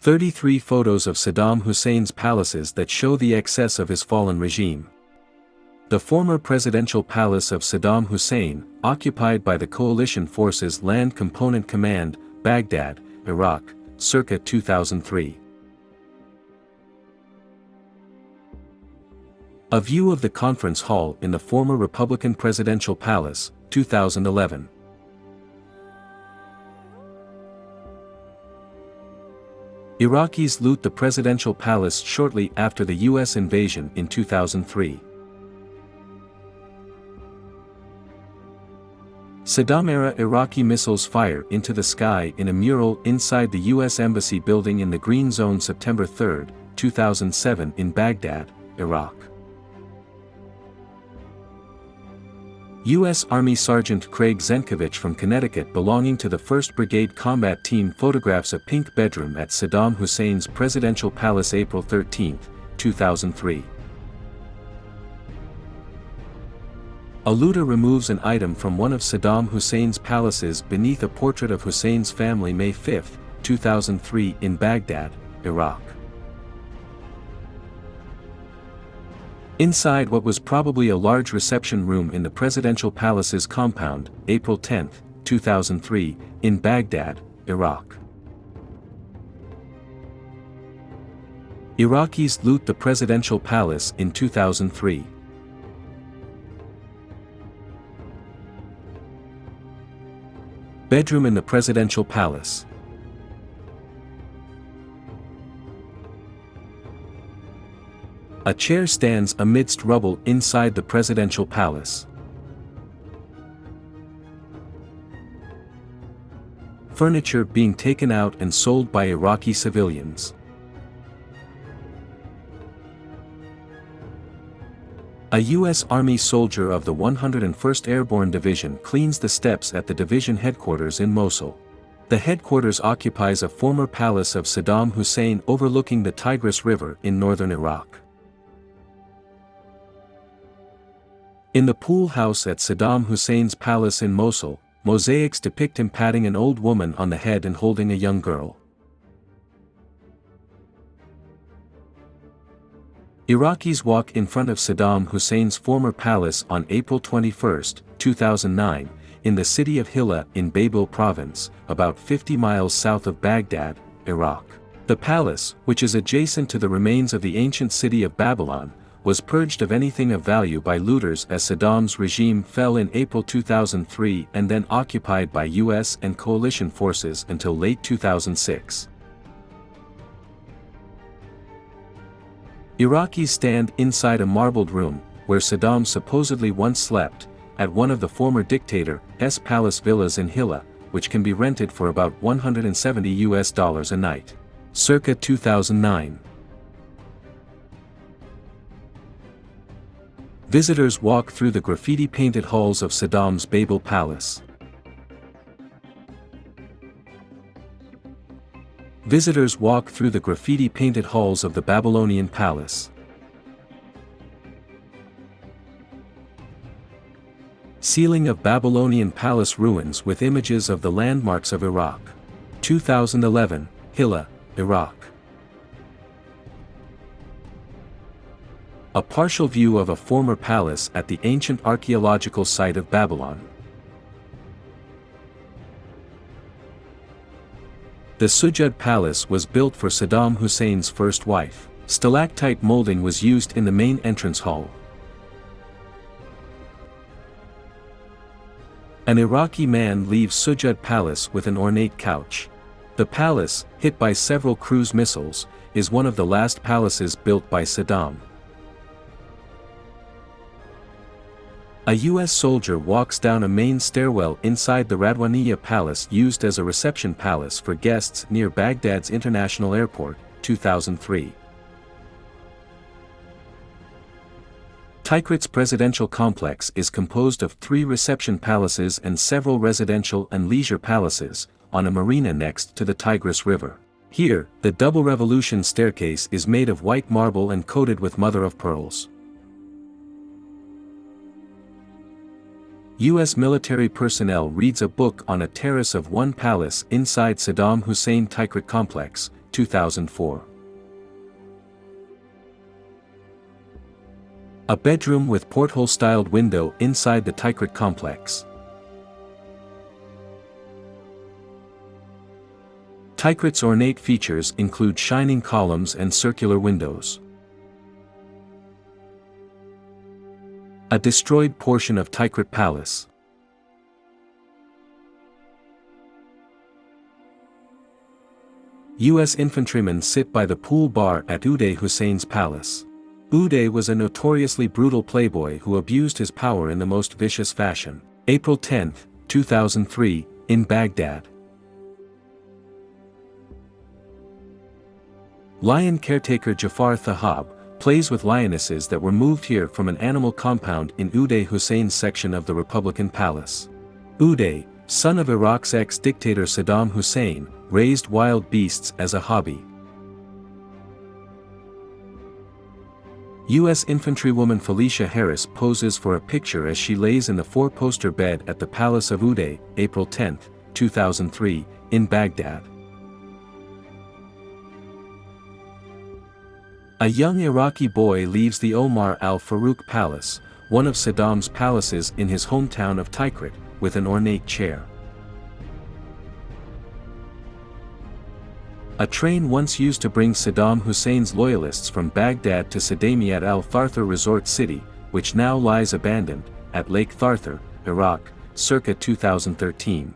33 photos of Saddam Hussein's palaces that show the excess of his fallen regime. The former presidential palace of Saddam Hussein, occupied by the coalition forces Land Component Command, Baghdad, Iraq, circa 2003. A view of the conference hall in the former Republican presidential palace, 2011. Iraqis loot the presidential palace shortly after the U.S. invasion in 2003. Saddam-era Iraqi missiles fire into the sky in a mural inside the U.S. Embassy building in the Green Zone September 3, 2007 in Baghdad, Iraq. U.S. Army Sergeant Craig Zenkovich from Connecticut belonging to the 1st Brigade Combat Team photographs a pink bedroom at Saddam Hussein's presidential palace April 13, 2003. A looter removes an item from one of Saddam Hussein's palaces beneath a portrait of Hussein's family May 5, 2003 in Baghdad, Iraq. Inside what was probably a large reception room in the presidential palace's compound, April 10, 2003, in Baghdad, Iraq. Iraqis loot the presidential palace in 2003. Bedroom in the presidential palace. A chair stands amidst rubble inside the presidential palace. Furniture being taken out and sold by Iraqi civilians. A U.S. Army soldier of the 101st Airborne Division cleans the steps at the division headquarters in Mosul. The headquarters occupies a former palace of Saddam Hussein overlooking the Tigris River in northern Iraq. In the pool house at Saddam Hussein's palace in Mosul, mosaics depict him patting an old woman on the head and holding a young girl. Iraqis walk in front of Saddam Hussein's former palace on April 21, 2009, in the city of Hilla in Babel province, about 50 miles south of Baghdad, Iraq. The palace, which is adjacent to the remains of the ancient city of Babylon, was purged of anything of value by looters as Saddam's regime fell in April 2003 and then occupied by U.S. and coalition forces until late 2006. Iraqis stand inside a marbled room, where Saddam supposedly once slept, at one of the former dictator's palace villas in Hilla, which can be rented for about $170 a night. Circa 2009. Visitors walk through the graffiti-painted halls of Saddam's Babel palace. Visitors walk through the graffiti-painted halls of the Babylonian palace. Ceiling of Babylonian palace ruins with images of the landmarks of Iraq. 2011, Hilla, Iraq. A partial view of a former palace at the ancient archaeological site of Babylon. The Sujud Palace was built for Saddam Hussein's first wife. Stalactite molding was used in the main entrance hall. An Iraqi man leaves Sujud Palace with an ornate couch. The palace, hit by several cruise missiles, is one of the last palaces built by Saddam. A U.S. soldier walks down a main stairwell inside the Radwaniyya Palace used as a reception palace for guests near Baghdad's International Airport, 2003. Tikrit's presidential complex is composed of 3 reception palaces and several residential and leisure palaces, on a marina next to the Tigris River. Here, the double revolution staircase is made of white marble and coated with mother-of-pearls. U.S. military personnel reads a book on a terrace of one palace inside Saddam Hussein Tikrit complex, 2004. A bedroom with porthole-styled window inside the Tikrit complex. Tikrit's ornate features include shining columns and circular windows. A destroyed portion of Tikrit Palace. U.S. infantrymen sit by the pool bar at Uday Hussein's palace. Uday was a notoriously brutal playboy who abused his power in the most vicious fashion. April 10, 2003, in Baghdad. Lion caretaker Jafar Thahab plays with lionesses that were moved here from an animal compound in Uday Hussein's section of the Republican Palace. Uday, son of Iraq's ex-dictator Saddam Hussein, raised wild beasts as a hobby. U.S. infantrywoman Felicia Harris poses for a picture as she lays in the four-poster bed at the Palace of Uday, April 10, 2003, in Baghdad. A young Iraqi boy leaves the Omar al-Farouk Palace, one of Saddam's palaces in his hometown of Tikrit, with an ornate chair. A train once used to bring Saddam Hussein's loyalists from Baghdad to Saddamiyat al-Tharthar resort city, which now lies abandoned, at Lake Tharthar, Iraq, circa 2013.